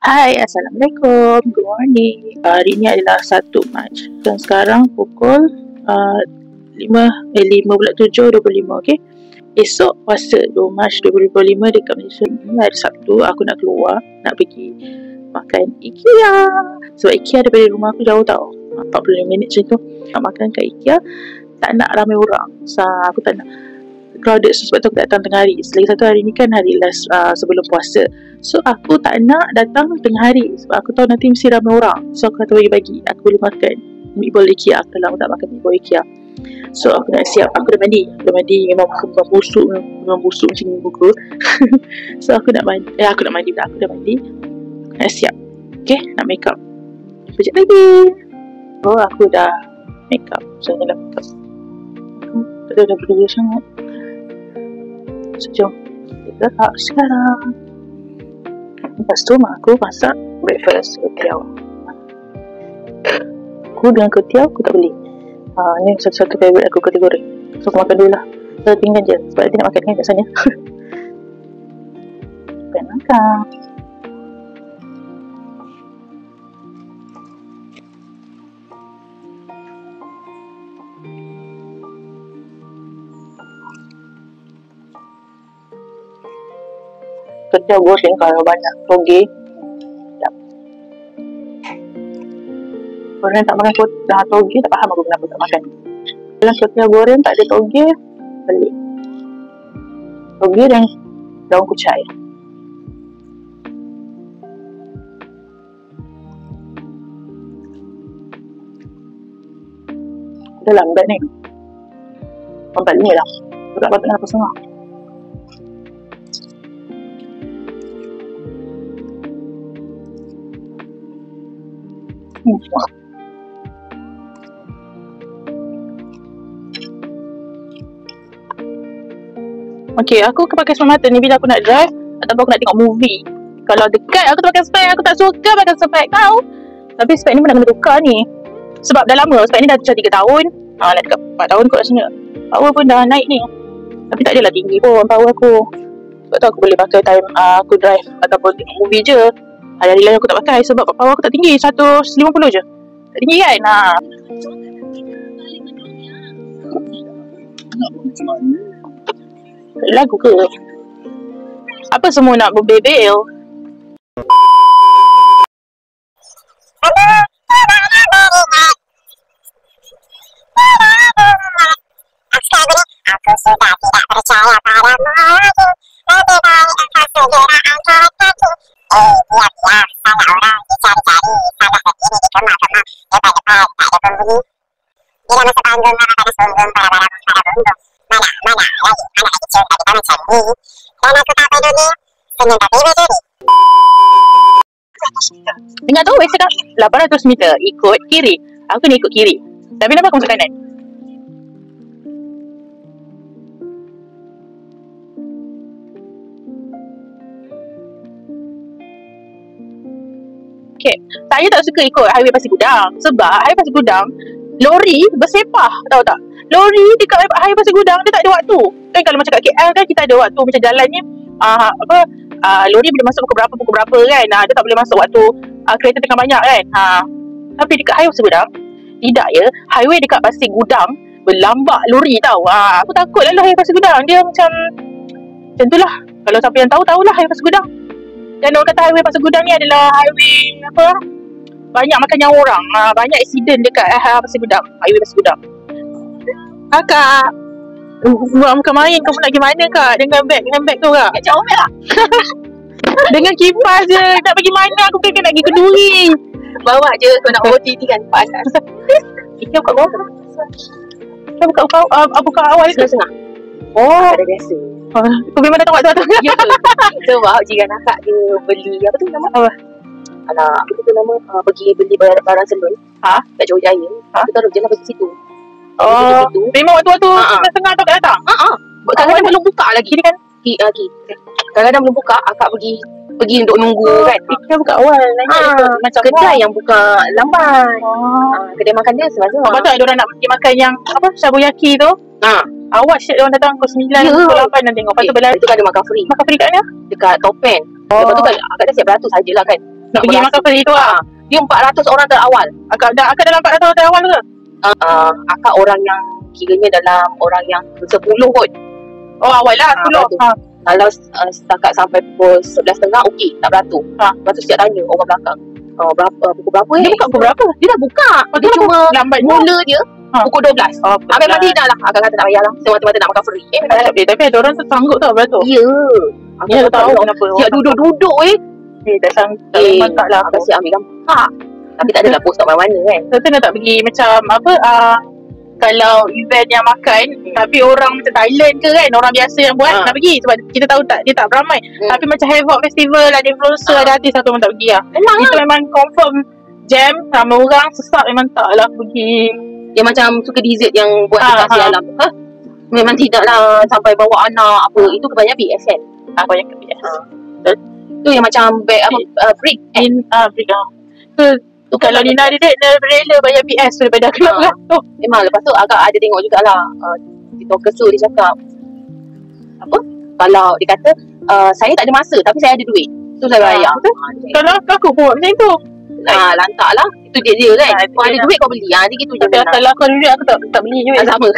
Hai, Assalamualaikum. Good morning. Hari ini adalah 1 Mac dan sekarang pukul 5:07.25, okey. Esok puasa 2 Mac 2025 dekat Malaysia ni hari Sabtu aku nak keluar, nak pergi makan IKEA. Sebab IKEA daripada rumah aku jauh tau, 45 minit macam tu. Nak makan kat IKEA, tak nak ramai orang. Aku tak nak crowded, sebab tu aku datang tengah hari. Lagi satu, hari ni kan hari last sebelum puasa, so aku tak nak datang tengah hari sebab aku tahu nanti mesti ramai orang. So aku kata bagi-bagi, aku boleh makan meatball IKEA. Aku lama tak makan meatball IKEA. So aku nak siap. Aku dah mandi. Memang busuk macam ni muka. So aku nak mandi. Aku dah mandi. Nak siap. Okay, nak make up. Sekejap lagi. Oh, aku dah make up. So ni dah make up. Aku dah bekerja sangat. So jom kita gerak sekarang. Lepas tu mak aku masak breakfast kuetiau. Aku dengan kuetiau aku tak beli. Ni satu-satu favourite aku, kuetiau goreng. So aku makan dulu lah. So tinggal je sebab dia nak makan kan kat sana. Pengen makan. Kuetiau goreng kalau banyak toge. Sekejap. Orang tak makan toge, tak faham aku kenapa tak makan. Kalau kuetiau goreng tak ada toge, beli toge dan daun kucai. Dah lambat ni. 4:45 dah. Tak patut nak setengah. Okay, aku pakai semata ni bila aku nak drive ataupun aku nak tengok movie. Kalau dekat aku tak pakai spek, aku tak suka pakai spek kau. Tapi spek ni pun nak kena tukar ni. Sebab dah lama, spek ni dah 3 tahun. Dah dekat 4 tahun kot rasanya. Power pun dah naik ni. Tapi tak adalah tinggi pun power aku. Sebab tu aku boleh pakai time aku drive ataupun tengok movie je. Hari-hari lain aku tak pakai sebab power aku tak tinggi, 150 je. Tak tinggi kan? Lagu ke? Apa semua nak berbebel? Aku sudah tidak percaya padamu lagi. Lebih baik engkau segera angkat kaki. Biar-biar salah orang dicari-cari, salah begini dikemah-kemah, depan-depan tak ada pembunyi. Bila masuk panggung, mana pada sungguh, para baramu, para bundung. Mana lagi cium dari tangan candi. Dan aku tak peduli, senyum tapi berdiri. Ingat tu, wes cakap 800 meter ikut kiri. Aku ni ikut kiri. Tapi kenapa aku masuk kanan? Okay, saya tak suka ikut highway Pasir Gudang sebab highway Pasir Gudang lori bersepah, tahu tak? Lori dekat highway Pasir Gudang dia tak ada waktu. Kan kalau macam kat KL kan kita ada waktu macam jalan ni lori boleh masuk pukul berapa kan. Dia tak boleh masuk waktu kereta tengah banyak kan. Tapi dekat highway Pasir Gudang tidak ya. Highway dekat Pasir Gudang berlambak lori tau. Aku takut lah highway Pasir Gudang. Dia macam tu lah. Kalau siapa yang tahulah highway Pasir Gudang. Dan orang kata highway Pasir Gudang ni adalah highway banyak makan nyawa orang. Banyak accident dekat Pasir Gudang, highway Pasir Gudang. Kakak, bukan main. Kau nak pergi mana kak? Dengan beg tu kak? Kacau Omel lah. Dengan kipas je. Nak pergi mana? Aku kan nak pergi Keduri. Bawa je kau nak OTT kan panas. Kita buka bawah. Kita buka awal Setengah-setengah. Oh, Ada biasa. kau memang dah tahu waktu tu. Ya ke? Sebab jiran akak dia beli apa tu nama? Alah, apa tu nama? Pergi beli barang selun. Kat Johor Jaya. Kita taruh je lah pergi situ. Oh, memang waktu-waktu setengah tu kat datang. Kadang-kadang belum buka lagi ni kan. Kadang-kadang belum buka, akak pergi untuk nunggu kan. Kita buka awal. Macam kedai yang buka lambat. Kedai makan dia semasa. Lepas tu ada orang nak pergi makan yang Shabuyaki tu. Awas siap dia orang datang pukul 9, pukul 8 dan tengok. Lepas tu Itu kan ada makan free. Makan free kat mana? Dekat Topen. Lepas tu kan akak dah siap beratus sajalah kan. Nak pergi makan free tu lah. Dia 400 orang terawal. Akak dalam 400 orang awal ke? Akak orang yang kiranya dalam orang yang 10 kot. Oh awal lah 10. Kalau setakat sampai pukul 11.30 okey, tak beratur. Lepas tu siap tanya orang belakang. Pukul berapa Dia buka pukul berapa? Dia dah buka. Dia cuma lambat mula dia pukul 12. Memang tidak lah. Akak kata tak payahlah. Semata-mata nak makan free. Tapi ada orang tu sanggup tau beratur. Ya. Aku tak tahu kenapa. Siap duduk-duduk tak sanggup. Memang tak lah. Akak siap ambil gambar. Tapi tak adalah post kat mana-mana kan. Saya nak tak pergi macam apa kalau event yang makan tapi orang macam Thailand ke kan, orang biasa yang buat nak pergi sebab kita tahu tak dia tak beramai. Tapi macam Havoc Festival ada influencer ada artis, aku memang tak pergi lah. Itu memang confirm jam ramai orang sesak, memang tak lah pergi. Dia macam suka DZ yang buat dekat alam. Memang tidak lah sampai bawa anak apa. Itu kebanyakan BS kan. Banyak BS. Tu yang macam brick brick tu kalau Nina dia rela bayar BS daripada keluar beratur. Memang lepas tu agak ada tengok jugalah TikTokers tu dia cakap apa, kalau dia kata saya tak ada masa tapi saya ada duit, tu saya bayar. Kalau aku buat macam tu lantak lah. Itu dia kan. Kau ada duit kau beli. Dia gitu je. Kalau aku ada duit aku tak beli duit. Sama.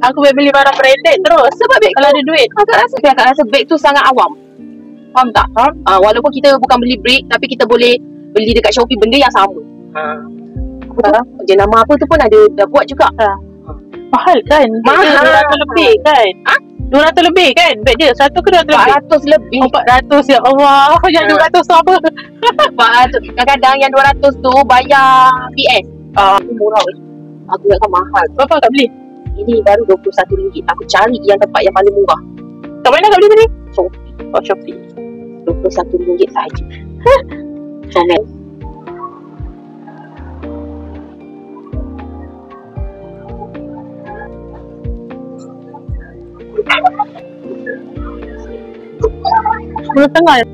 aku beli barang branded terus. Sebab kalau ada duit Akak rasa beg tu sangat awam. Faham tak? Walaupun kita bukan beli brick tapi kita boleh beli dekat Shopee benda yang sama. Jenama apa tu pun ada dah buat juga. Mahal kan? Mahal. 200 lebih kan? 200 lebih kan? Beg dia satu ke 200 lebih? 400 lebih. 400 ya Allah. Yang 200 tu apa? Kadang-kadang yang 200 tu bayar PS. Murah weh. Aku ingatkan mahal. Berapa kau beli? Ini baru RM21. Aku cari yang tempat yang paling murah. Kat mana kau beli tadi? Shopee. Shopee. RM21 sahaja. Comel. RM10.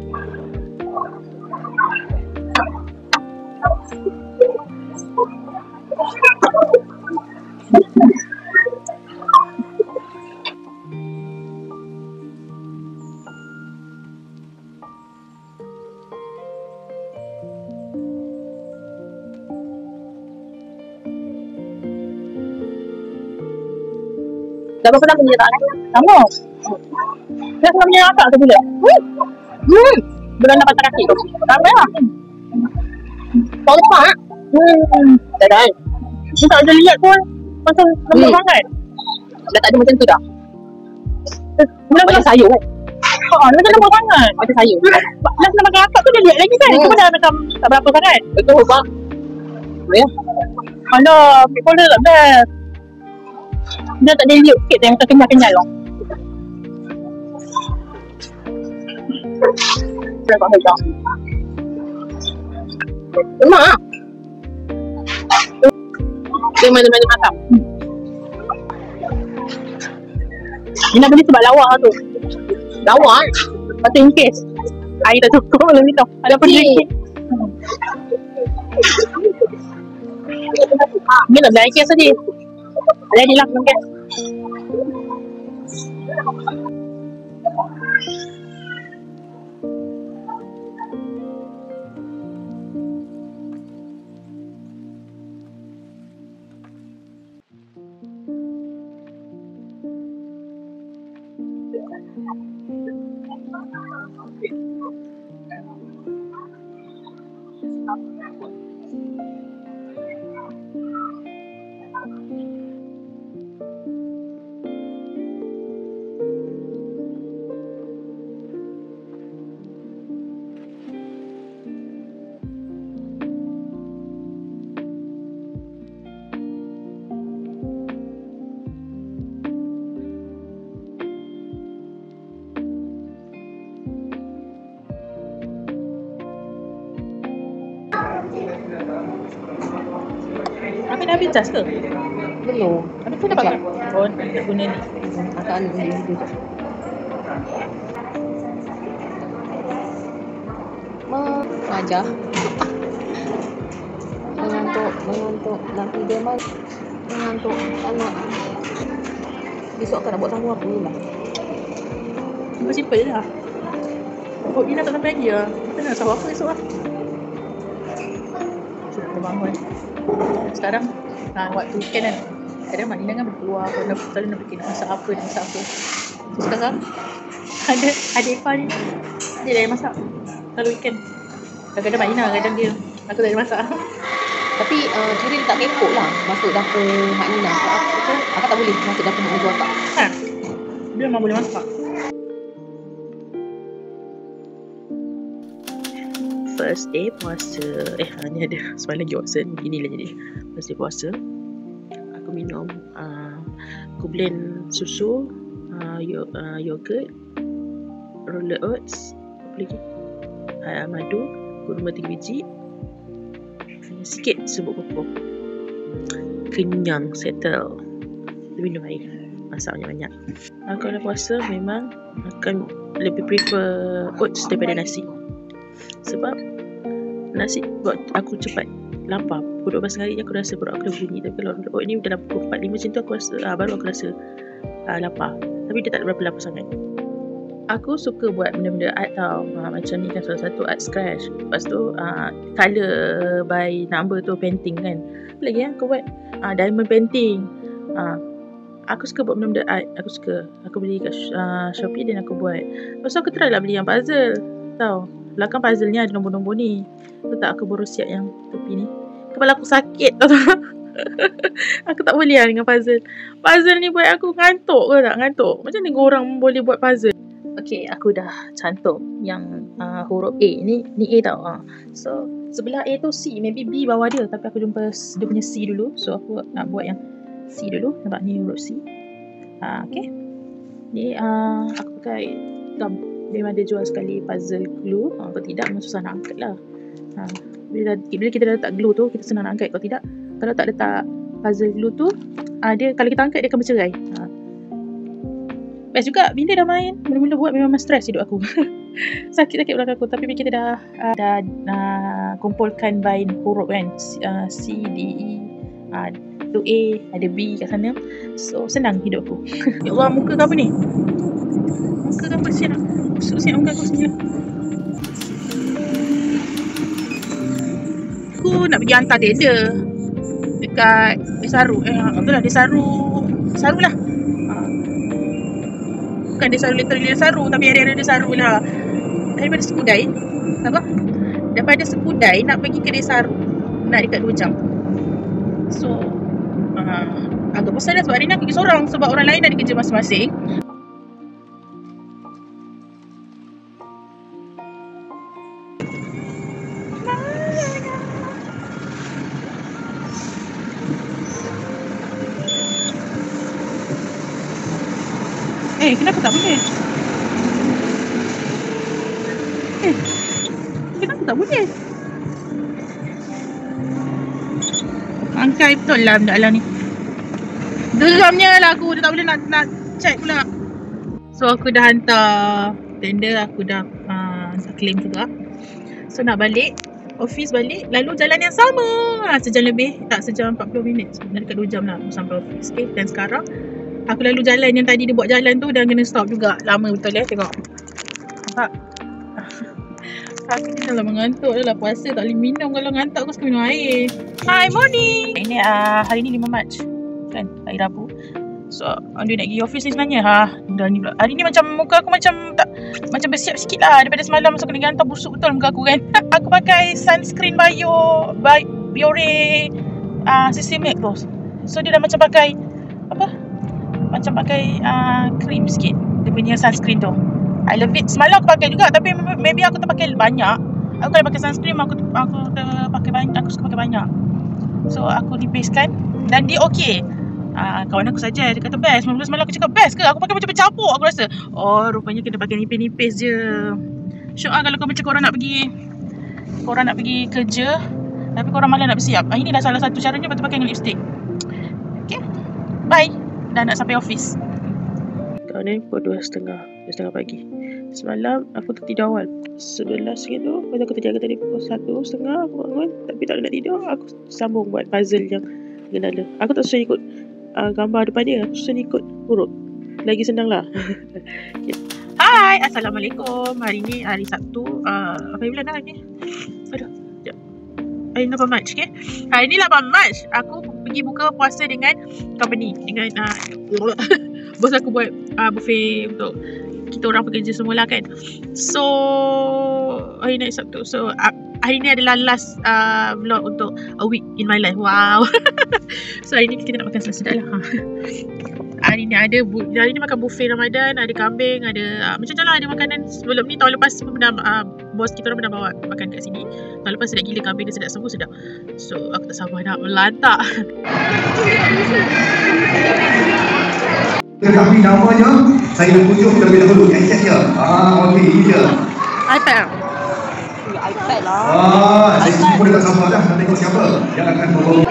Dah berapa lama dia tak nak? Sama. Dia sama punya akak tu bila? Bulan nak patah kaki tu. Ramai lah. Tahun depan. Tak ada. Dia tak ada lihat pun. Macam lembut sangat. Dah tak ada macam tu dah. Macam sayur kan? Macam lembut sangat. Macam sayur. Last nak makan akak tu dia lihat lagi kan? Cuma dah macam tak berapa sangat. Betul bang. Ya. Alah, people dia tak best. Dia tak ada liuk sikit yang terkenyal-kenyal lah. Dia tak sedap. Memang lah. Dia macam-macam masak. Dia nak beli sebab lawak lah tu. Lawak. Lepas tu in case air tak cukup kalau ni tau. Ada pun sedikit. Ni nak beli air kes tadi. Ada ni lah mungkin. Apa dah habis cas ke? Belum. Habis tu dapat ke? Oh, nak guna ni. Akan beli video tu. Mengajar. Mengantuk nak tidur mal. Mengantuk anak. Besok akan nak buat sama apa ni lah. Simple je lah. Oh, Ina tak sampai lagi lah. Kita nak sahur apa esok lah? Aku bangun. Sekarang waktu weekend kan, kadang Mak Nina kan berkeluar, selalu nak fikir nak masak apa. So sekarang ada Ifah ni, dia dah masak kalau weekend. Kadang-kadang Mak Nina, kadang dia, aku tak ada masak. Tapi kira dia tak kekok lah masuk dapur Mak Nina. Akak tak boleh masuk dapur Mak Nina akak. Dia memang boleh masak. First day puasa. Ni ada semalam lagi puasa. Inilah jadi first day puasa. Aku minum aku blend susu, yogurt, roller oats, apa lagi, madu, kurma 3 biji, sikit serbuk pupuk. Kenyang, settle. Minum air, masak banyak-banyak. Kalau puasa memang akan lebih prefer oats daripada nasi. Sebab nasi buat aku cepat lapar. Pukul 12 hari aku rasa perut aku dah bunyi. Tapi kalau oat ni dalam pukul 4-5 macam tu aku rasa baru aku rasa lapar. Tapi dia tak berapa lapar sangat. Aku suka buat benda-benda art tau. Macam ni kan salah satu art scratch. Lepas tu colour by number tu painting kan. Apa lagi aku buat diamond painting. Aku suka buat benda-benda art. Aku beli kat Shopee dan aku buat. Lepas tu aku try lah beli yang puzzle tau. Belakang puzzle-nya ada nombor-nombor ni. Tu tak aku baru siap yang tepi ni. Kepala aku sakit tau. Aku tak boleh lah dengan puzzle. Puzzle ni buat aku ngantuk ke tak? Ngantuk. Macam ni orang boleh buat puzzle. Okay, aku dah cantum yang huruf A. Ni A tau. So, sebelah A tu C. Maybe B bawah dia. Tapi aku jumpa dia punya C dulu. So, aku nak buat yang C dulu. Nampak ni huruf C. Okay. Ni aku pakai gum. Dia memang ada jual sekali puzzle glue. Kalau tidak, memang susah nak angkat lah. Bila kita dah letak glue tu, kita senang nak angkat. Kalau tidak, kalau tak letak puzzle glue tu, dia kalau kita angkat, dia akan bercerai. Best juga, bila dah main, mula-mula buat memang stres hidup aku. Sakit-sakit belakang aku. Tapi bila kita dah kumpulkan by huruf kan, C, D, E, tu A, ada B kat sana. So, senang hidup aku. Ya Allah, muka kau apa ni? Muka kau apa siap? Siap muka aku sini lah. Aku nak pergi hantar tender dekat Desaru. Betul lah, Desaru lah. Bukan Desaru literally Desaru, tapi area Desaru lah. Daripada Sekudai. Apa? Daripada Sekudai nak pergi ke Desaru, nak dekat 2 jam. So agak bosan lah sebab hari ni aku pergi seorang. Sebab orang lain ada kerja masing-masing. Kenapa tak boleh? Kenapa tak boleh? Angkai betul lah benda ni. Geramnya lah aku. Dia tak boleh nak check pula. So aku dah hantar tender. Aku dah claim juga. So nak balik office balik. Lalu jalan yang sama. Sejam lebih. Tak, sejam 40 minit. Sebenarnya dekat 2 jam lah sampai office. Okay. Dan sekarang aku lalu jalan yang tadi dia buat jalan tu dan kena stop juga. Lama betul tengok. Nampak? Aku ni dah mengantuk dah lah. Puasa tak boleh minum. Kalau ngantuk aku suka minum air. Hi, morning. Ini hari ni 5 Mac kan, hari Rabu. So dia nak pergi office ni sebenarnya. Dah ni pula. Hari ni macam muka aku macam tak, macam bersiap sikit lah. Daripada semalam masa kena gantar busuk betul muka aku kan. Aku pakai sunscreen Biore Systemic tu. So dia dah macam pakai apa? Macam pakai cream sikit. Dia punya sunscreen tu. I love it. Semalam aku pakai juga. Tapi maybe aku terpakai banyak. Aku kalau pakai sunscreen aku terpakai banyak. Aku suka pakai banyak. So aku nipiskan. Dan dia okey. Kawan aku saja dia kata best. Semalam aku cakap best ke? Aku pakai macam bercampur aku rasa. Oh rupanya kena pakai nipis-nipis je. Syok lah kalau kau macam korang nak pergi kerja tapi korang malah nak bersiap. Inilah salah satu caranya betul pakai lipstick. Okay. Bye. Dah nak sampai office. Tahun ni pukul 2.30 pagi. Semalam aku tertidur awal 11 gitu. Lepas aku terjaga tadi pukul 1.30 aku bangun. Tapi tak nak tidur. Aku sambung buat puzzle yang gendala. Aku tak susah ikut gambar depan dia. Aku susah ikut huruf. Lagi senang lah. Okay. Hai, Assalamualaikum. Hari ni hari Sabtu. Apa bulan dah hari ni? Aduh, sekejap. Hari ni 8 Mac, okay? Hari ni 8 Mac, aku pergi buka puasa dengan company, dengan bos aku buat buffet untuk kita orang pekerja semua lah kan. So hari ni Sabtu. So hari ni adalah last vlog untuk a week in my life. Wow. So hari ni kita nak makan sedap lah. Hari ni makan buffet Ramadan, ada kambing, ada macam-macam lah, ada makanan. Sebelum ni tahun lepas pernah bos kita orang pernah bawa makan kat sini. Tahun lepas sedap gila, kambing dia sedap, sungguh sedap. So aku tak sabar nak melantak. Tetapi namanya saya tunjuk terlebih dahulu handsetnya. Okey, ini dia. iPad. iPad lah. Saya semua dekat sabar dah nak tengok siapa yang akan membawa.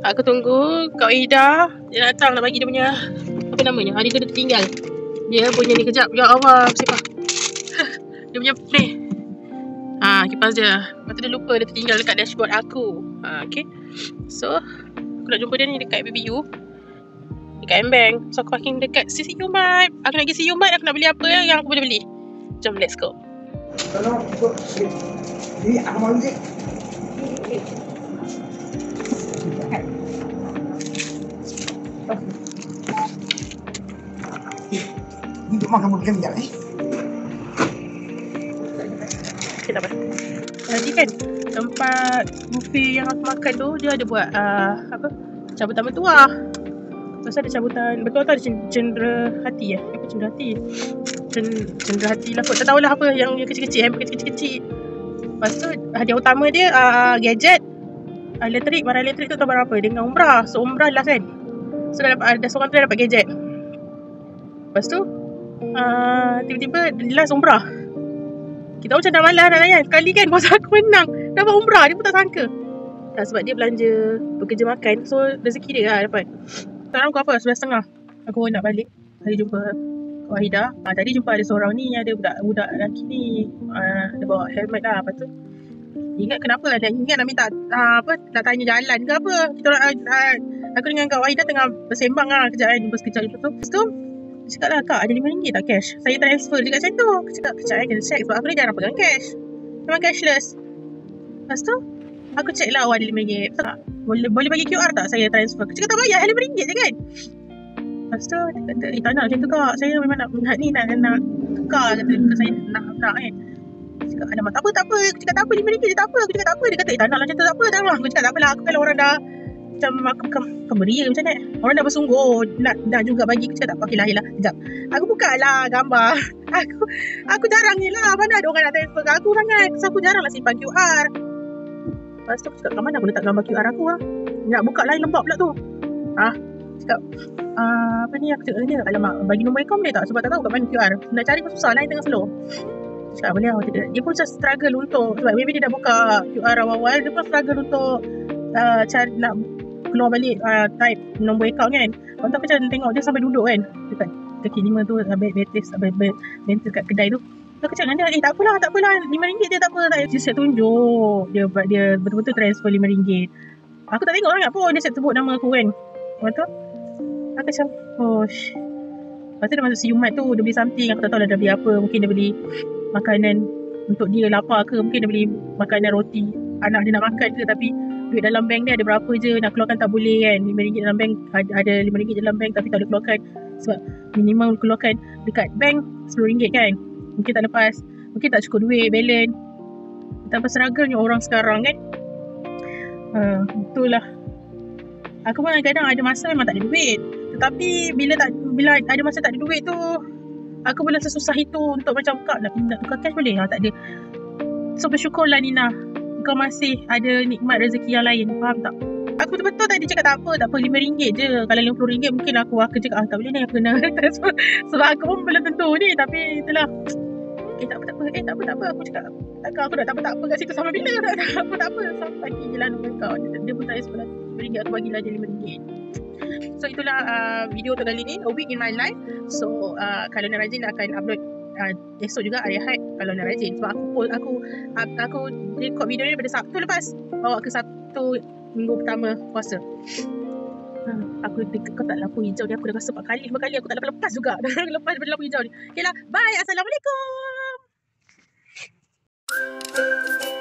Aku tunggu Kak Ida. Dia datang nak bagi dia punya, apa namanya, hari tu dia tertinggal. Dia punya ni, kejap. Ya Allah, siapa? Dia punya ni. Kipas dia. Lepas tu dia lupa, dia tertinggal dekat dashboard aku. Okay. So aku nak jumpa dia ni dekat BBU, dekat M-Bank. So aku parking dekat CCU Mart. Aku nak pergi CCU Mart, aku nak beli apa yang aku boleh beli. Jom, let's go. Kalau ni aku malu je. Ni untuk makan makan sekejap Okay, tak apa. Tadi kan tempat buffet yang aku makan tu, dia ada buat apa, cabutan bertuah. Lepas tu ada cabutan bertuah tu, ada cendera hati apa cendera hati? Cendera hati lah kot. Tak tahulah apa yang kecil-kecil, hamper kecil-kecil. Lepas tu hadiah utama dia gadget elektrik, barang elektrik tu tahu berapa dengan umrah. So umrah last kan. So dah seorang tu dah dapat gadget. Lepas tu tiba-tiba last umrah. Kita macam dah malas nak layan. Sekali kan bos aku menang, dapat umrah. Dia pun tak sangka. Sebab dia belanja bekerja makan, so rezeki dia lah dapat. Sekarang aku apa, 11.30 aku nak balik. Tadi jumpa Kak Wahida. Tadi jumpa ada seorang ni, ada budak lelaki ni, dia bawa helmet lah. Lepas tu ingat kenapa lah, dia ingat nak minta nak tanya jalan ke apa. Kita orang aku dengan Kak Wahida tengah bersembang lah kejap kan, jumpa sekejap. Lepas tu cakap lah, Kak ada RM5 tak cash? Saya transfer je kat macam tu. Aku cakap, kejap kena check sebab aku ni jarang pegang cash, memang cashless. Lepas tu aku check lah, ada RM5. Boleh bagi QR tak saya transfer? Aku cakap tak payah, RM5 je kan. Lepas tu dia kata, tak nak macam tu Kak, saya memang nak tukar. Kata saya nak kan. Aku cakap, alamak tak apa. Aku cakap tak apa, RM5 je tak apa. Aku cakap tak apa. Dia kata, tak nak macam tu, tak apa. Aku cakap tak apalah, aku kalau orang dah macam aku pemberi macam ni, orang dah bersungguh nak juga bagi. Aku cakap tak apa, okey lah. Sekejap aku buka lah gambar. Aku jarang ni lah, mana ada orang nak transfer kat aku sangat. So aku jarang lah simpan QR. Lepas tu aku cakap, kat mana aku letak gambar QR aku lah, nak buka lain lembab pula tu. Cakap apa ni, aku cakap dia, alamak bagi nombor account boleh tak, sebab tak tahu kat mana QR, nak cari pun susah, lain tengah slow. Cakap boleh lah. Dia pun macam struggle untuk, sebab maybe dia dah buka QR awal-awal, dia pun struggle untuk cari nak keluar balik type nombor account kan. Lepas tu aku macam tengok dia sampai duduk kan dekat kaki 5 tu, bentil kat kedai tu. Aku cakap dengan dia, tak apalah RM5 je tak apa. Dia siap tunjuk dia betul-betul transfer RM5. Aku tak tengok sangat pun, dia siap sebut nama aku kan. Lepas tu aku macam lepas tu dia masuk siumat tu, dia beli something. Aku tak tahu dia beli apa. Mungkin dia beli makanan untuk dia lapar ke, mungkin dia beli makanan roti anak dia nak makan ke. Tapi duit dalam bank dia ada berapa je, nak keluarkan tak boleh kan. RM5 dalam bank, ada RM5 dalam bank tapi tak boleh keluarkan sebab minimum keluarkan dekat bank RM10 kan. Mungkin tak lepas, mungkin tak cukup duit balance. Betapa struggle-nya orang sekarang kan. Itulah. Aku pun kadang ada masa memang tak ada duit, tetapi bila ada masa tak ada duit tu, aku belum sesusah itu untuk macam, Kak nak tukar cash boleh? Tak ada. So bersyukurlah Nina, kau masih ada nikmat rezeki yang lain, faham tak? Aku betul-betul tadi cakap tak apa RM5 je. Kalau RM50 mungkin aku cakap tak boleh ni, aku kena transfer. Sebab aku pun belum tentu ni. Tapi itulah, tak apa. Aku cakap, takkan aku nak tak apa kat situ sampai bila? Tak apa. Sampai pagi je lah nombor kau. Dia pun tanya sebelah RM5, aku bagilah dia RM5. So itulah video untuk kali ni, a week in my life. So kalau nak rajin akan upload esok juga hari Ahad kalau nak rajin. Sebab aku record video ni daripada Sabtu lepas, bawa ke Sabtu minggu pertama puasa. Aku kau tak lampu hijau ni, aku dah rasa 4 kali 5 kali aku tak dapat lepas juga. Lepas daripada lampu hijau ni. Okay lah, bye. Assalamualaikum.